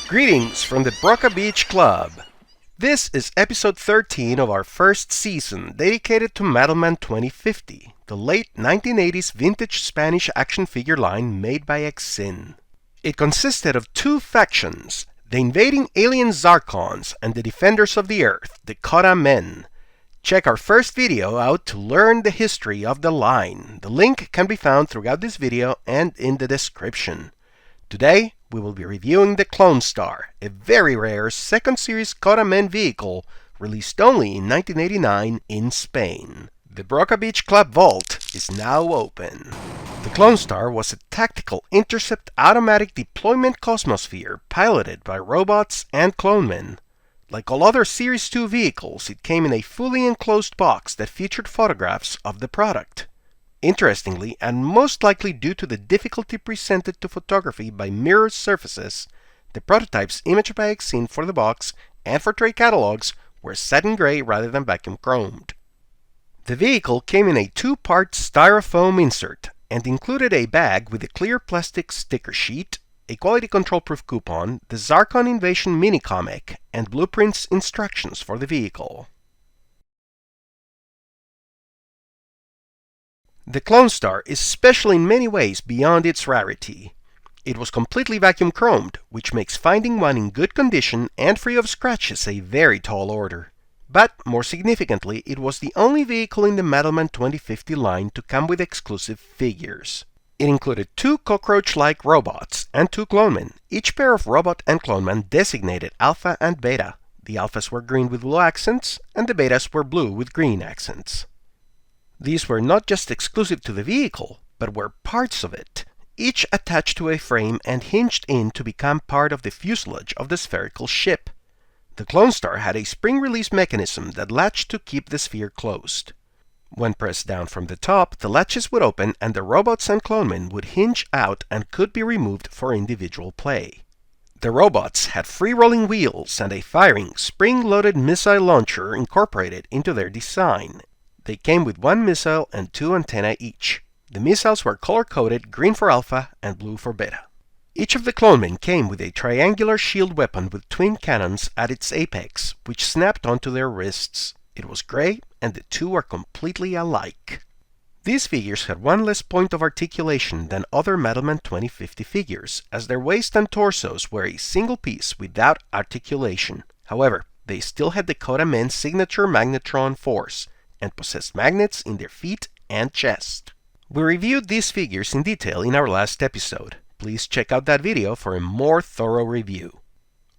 Greetings from the Broca Beach Club. This is episode 13 of our first season dedicated to Madelman 2050, the late 1980s vintage Spanish action figure line made by EXIN. It consisted of two factions, the invading alien Zarkons and the defenders of the Earth, the C.O.T.A men. Check our first video out to learn the history of the line. The link can be found throughout this video and in the description. Today, we will be reviewing the Clonstar, a very rare second series C.O.T.A men vehicle released only in 1989 in Spain. The Broca Beach Club vault is now open. The Clonstar was a tactical intercept automatic deployment cosmosphere piloted by robots and clonemen. Like all other Series 2 vehicles, it came in a fully enclosed box that featured photographs of the product. Interestingly, and most likely due to the difficulty presented to photography by mirrored surfaces, the prototypes imaged by EXIN for the box and for trade catalogs were satin gray rather than vacuum chromed. The vehicle came in a two-part styrofoam insert and included a bag with a clear plastic sticker sheet, a quality control proof coupon, the Zarkon Invasion mini-comic, and blueprints instructions for the vehicle. The Clonstar is special in many ways beyond its rarity. It was completely vacuum chromed, which makes finding one in good condition and free of scratches a very tall order. But, more significantly, it was the only vehicle in the Madelman 2050 line to come with exclusive figures. It included two cockroach-like robots and two clonemen. Each pair of robot and cloneman designated Alpha and Beta. The Alphas were green with blue accents, and the Betas were blue with green accents. These were not just exclusive to the vehicle, but were parts of it, each attached to a frame and hinged in to become part of the fuselage of the spherical ship. The Clonstar had a spring-release mechanism that latched to keep the sphere closed. When pressed down from the top, the latches would open and the robots and clonemen would hinge out and could be removed for individual play. The robots had free-rolling wheels and a firing, spring-loaded missile launcher incorporated into their design. They came with one missile and two antennae each. The missiles were color-coded green for Alpha and blue for Beta. Each of the clonemen came with a triangular shield weapon with twin cannons at its apex, which snapped onto their wrists. It was gray, and the two are completely alike. These figures had one less point of articulation than other Madelman 2050 figures, as their waist and torsos were a single piece without articulation. However, they still had the C.O.T.A men's signature magnetron force, and possessed magnets in their feet and chest. We reviewed these figures in detail in our last episode. Please check out that video for a more thorough review.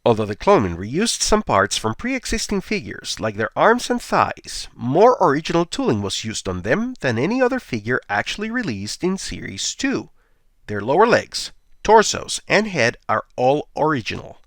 Although the clonemen reused some parts from pre-existing figures, like their arms and thighs, more original tooling was used on them than any other figure actually released in Series 2. Their lower legs, torsos, and head are all original.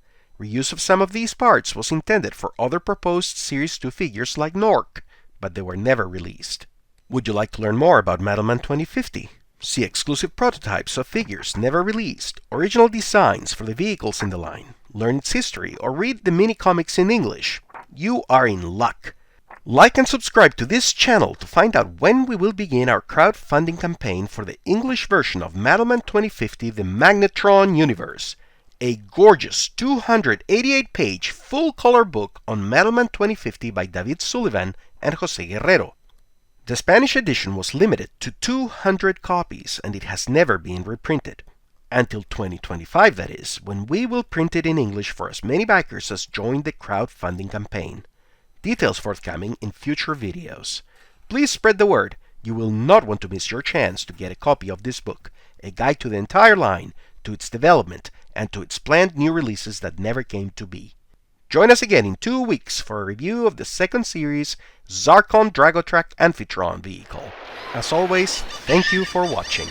Reuse of some of these parts was intended for other proposed Series 2 figures like Nork, but they were never released. Would you like to learn more about Madelman 2050? See exclusive prototypes of figures never released, original designs for the vehicles in the line, learn its history, or read the mini-comics in English? You are in luck! Like and subscribe to this channel to find out when we will begin our crowdfunding campaign for the English version of Madelman 2050 The Magnetron Universe, a gorgeous 288-page full-color book on Madelman 2050 by David Sullivan and Jose Guerrero. The Spanish edition was limited to 200 copies, and it has never been reprinted. Until 2025, that is, when we will print it in English for as many backers as join the crowdfunding campaign. Details forthcoming in future videos. Please spread the word. You will not want to miss your chance to get a copy of this book, a guide to the entire line, to its development, and to its planned new releases that never came to be. Join us again in 2 weeks for a review of the second series Zarkon Dragotrack Amphitron vehicle. As always, thank you for watching.